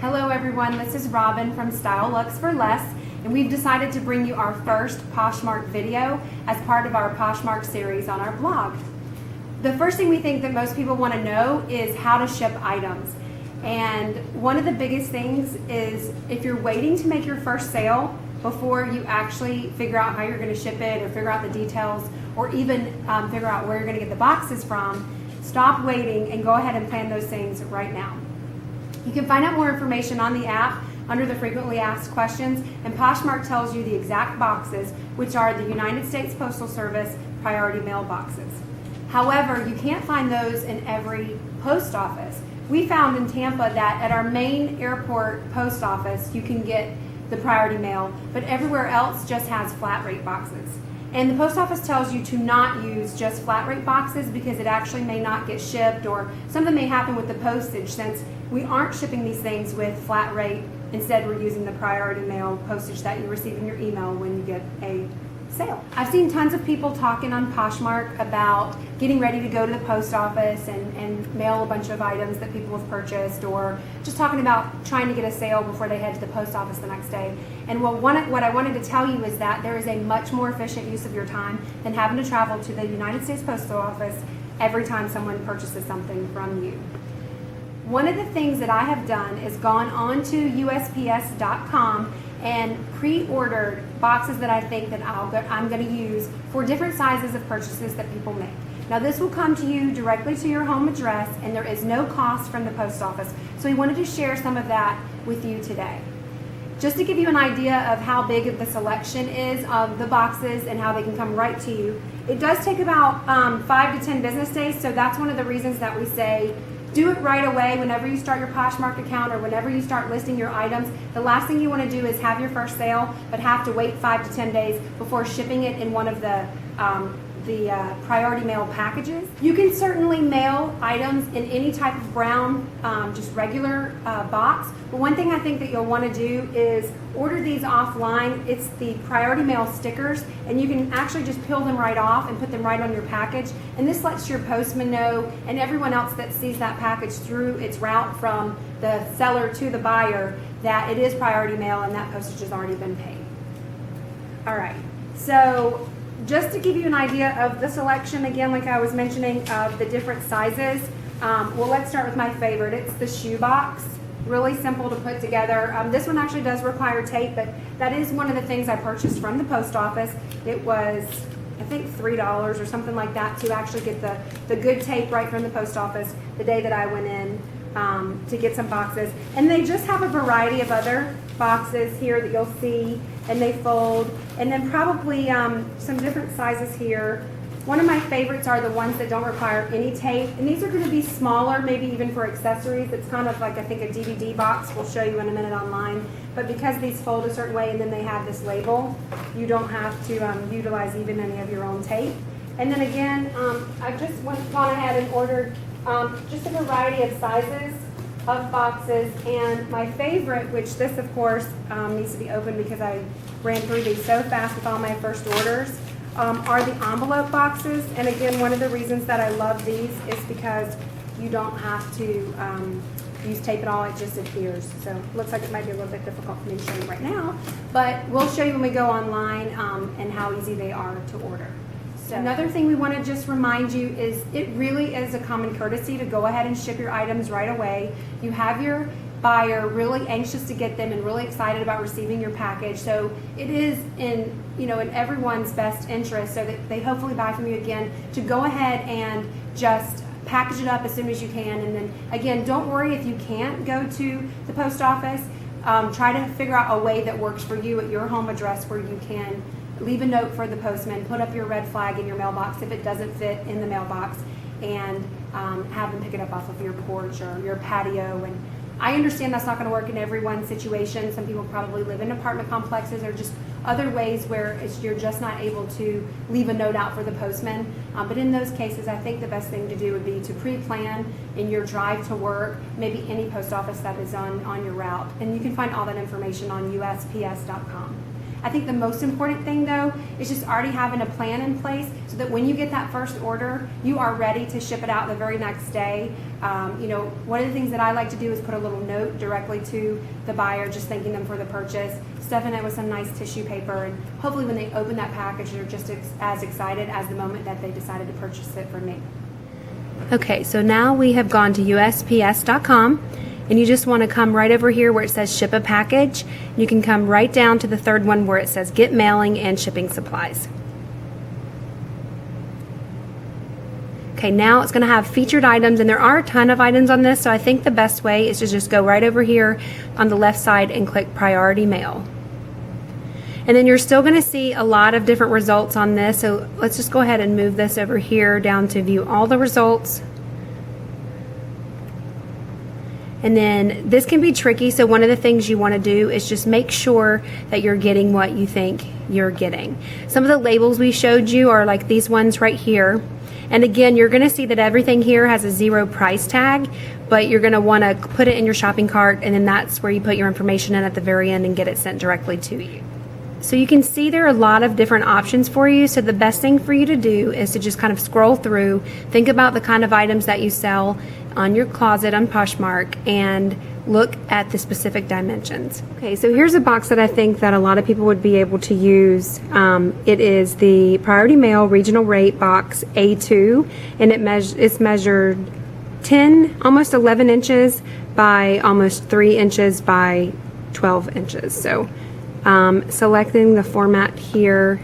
Hello everyone, this is Robin from Style Lux for Less, and we've decided to bring you our first Poshmark video as part of our Poshmark series on our blog. The first thing we think that most people want to know is how to ship items. And one of the biggest things is if you're waiting to make your first sale before you actually figure out how you're going to ship it or figure out the details or even figure out where you're going to get the boxes from, stop waiting and go ahead and plan those things right now. You can find out more information on the app under the frequently asked questions, and Poshmark tells you the exact boxes, which are the United States Postal Service priority mail boxes. However, you can't find those in every post office. We found in Tampa that at our main airport post office, you can get the priority mail, but everywhere else just has flat rate boxes. And the post office tells you to not use just flat rate boxes because it actually may not get shipped, or something may happen with the postage since we aren't shipping these things with flat rate. Instead, we're using the priority mail postage that you receive in your email when you get a sale. I've seen tons of people talking on Poshmark about getting ready to go to the post office and mail a bunch of items that people have purchased, or just talking about trying to get a sale before they head to the post office the next day. And what I wanted to tell you is that there is a much more efficient use of your time than having to travel to the United States Postal Office every time someone purchases something from you. One of the things that I have done is gone on to USPS.com and pre-ordered boxes that I think that I'm going to use for different sizes of purchases that people make. Now this will come to you directly to your home address, and there is no cost from the post office. So we wanted to share some of that with you today. Just to give you an idea of how big the selection is of the boxes and how they can come right to you, it does take about 5 to 10 business days, so that's one of the reasons that we say do it right away whenever you start your Poshmark account or whenever you start listing your items. The last thing you want to do is have your first sale but have to wait 5 to 10 days before shipping it in one of the priority mail packages. You can certainly mail items in any type of brown, just regular box. But one thing I think that you'll want to do is order these offline. It's the priority mail stickers, and you can actually just peel them right off and put them right on your package. And this lets your postman know and everyone else that sees that package through its route from the seller to the buyer that it is priority mail and that postage has already been paid. All right, so just to give you an idea of the selection, again, like I was mentioning, of the different sizes, well, let's start with my favorite. It's the shoe box. Really simple to put together. This one actually does require tape, but that is one of the things I purchased from the post office. It was, I think, $3 or something like that to actually get the good tape right from the post office the day that I went in to get some boxes. And they just have a variety of other boxes here that you'll see, and they fold, and then probably some different sizes here. One of my favorites are the ones that don't require any tape, and these are going to be smaller, maybe even for accessories. It's kind of like, I think, a DVD box. We'll show you in a minute online, but because these fold a certain way and then they have this label, you don't have to utilize even any of your own tape. And then again, I've just gone ahead and ordered just a variety of sizes of boxes, and my favorite, which this of course needs to be opened because I ran through these so fast with all my first orders, are the envelope boxes. And again, one of the reasons that I love these is because you don't have to use tape at all, it just adheres. So it looks like it might be a little bit difficult for me to show you right now, but we'll show you when we go online and how easy they are to order. So another thing we want to just remind you is it really is a common courtesy to go ahead and ship your items right away. You have your buyer really anxious to get them and really excited about receiving your package. So it is in everyone's best interest, so that they hopefully buy from you again, to go ahead and just package it up as soon as you can. And then again, don't worry if you can't go to the post office. Try to figure out a way that works for you at your home address where you can leave a note for the postman, put up your red flag in your mailbox if it doesn't fit in the mailbox, and have them pick it up off of your porch or your patio. And I understand that's not going to work in everyone's situation. Some people probably live in apartment complexes or just other ways where you're just not able to leave a note out for the postman. But in those cases, I think the best thing to do would be to pre-plan in your drive to work, maybe any post office that is on your route. And you can find all that information on USPS.com. I think the most important thing though is just already having a plan in place so that when you get that first order, you are ready to ship it out the very next day. One of the things that I like to do is put a little note directly to the buyer, just thanking them for the purchase, stuffing it with some nice tissue paper, and hopefully when they open that package, they're just as excited as the moment that they decided to purchase it from me. Okay, so now we have gone to USPS.com, and you just want to come right over here where it says ship a package. You can come right down to the third one where it says get mailing and shipping supplies. Okay, now it's going to have featured items, and there are a ton of items on this, so I think the best way is to just go right over here on the left side and click priority mail. And then you're still going to see a lot of different results on this, so let's just go ahead and move this over here down to view all the results. And then this can be tricky, so one of the things you want to do is just make sure that you're getting what you think you're getting. Some of the labels we showed you are like these ones right here. And again, you're going to see that everything here has a 0 price tag, but you're going to want to put it in your shopping cart, and then that's where you put your information in at the very end and get it sent directly to you. So you can see there are a lot of different options for you, so the best thing for you to do is to just kind of scroll through, think about the kind of items that you sell on your closet on Poshmark, and look at the specific dimensions. Okay, so here's a box that I think that a lot of people would be able to use. It is the Priority Mail Regional Rate Box A2, and it's measured 10, almost 11 inches by almost 3 inches by 12 inches. So selecting the format here,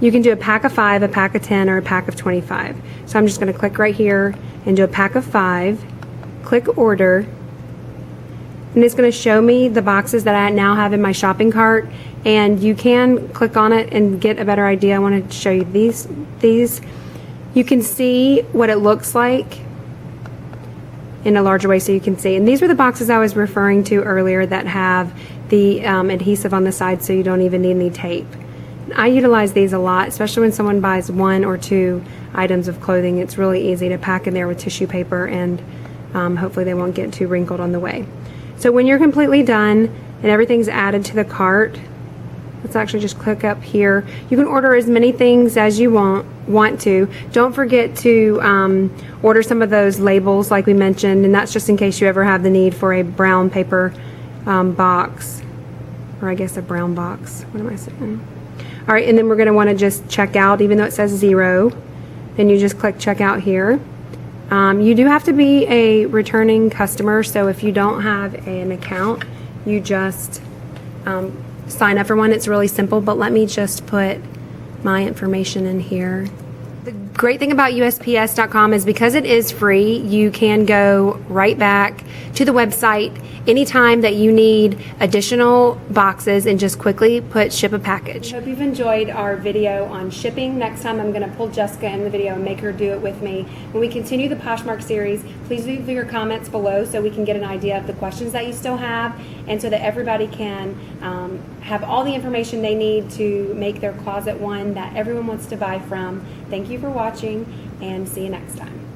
you can do a pack of 5, a pack of 10, or a pack of 25. So I'm just going to click right here and do a pack of 5, click order, and it's going to show me the boxes that I now have in my shopping cart, and you can click on it and get a better idea. I want to show you these. You can see what it looks like in a larger way so you can see. And these were the boxes I was referring to earlier that have the adhesive on the side, so you don't even need any tape. I utilize these a lot, especially when someone buys 1 or 2 items of clothing. It's really easy to pack in there with tissue paper, and hopefully they won't get too wrinkled on the way. So when you're completely done and everything's added to the cart, let's actually just click up here. You can order as many things as you want to. Don't forget to order some of those labels like we mentioned, and that's just in case you ever have the need for a brown paper box, or I guess a brown box. What am I saying? All right, and then we're going to want to just check out, even though it says 0. Then you just click check out here. You do have to be a returning customer, so if you don't have an account, you just sign up for one. It's really simple, but let me just put my information in here. The great thing about USPS.com is because it is free, you can go right back to the website anytime that you need additional boxes and just quickly put ship a package. I hope you've enjoyed our video on shipping. Next time I'm going to pull Jessica in the video and make her do it with me. When we continue the Poshmark series, please leave your comments below so we can get an idea of the questions that you still have, and so that everybody can have all the information they need to make their closet one that everyone wants to buy from. Thank you for watching, and see you next time.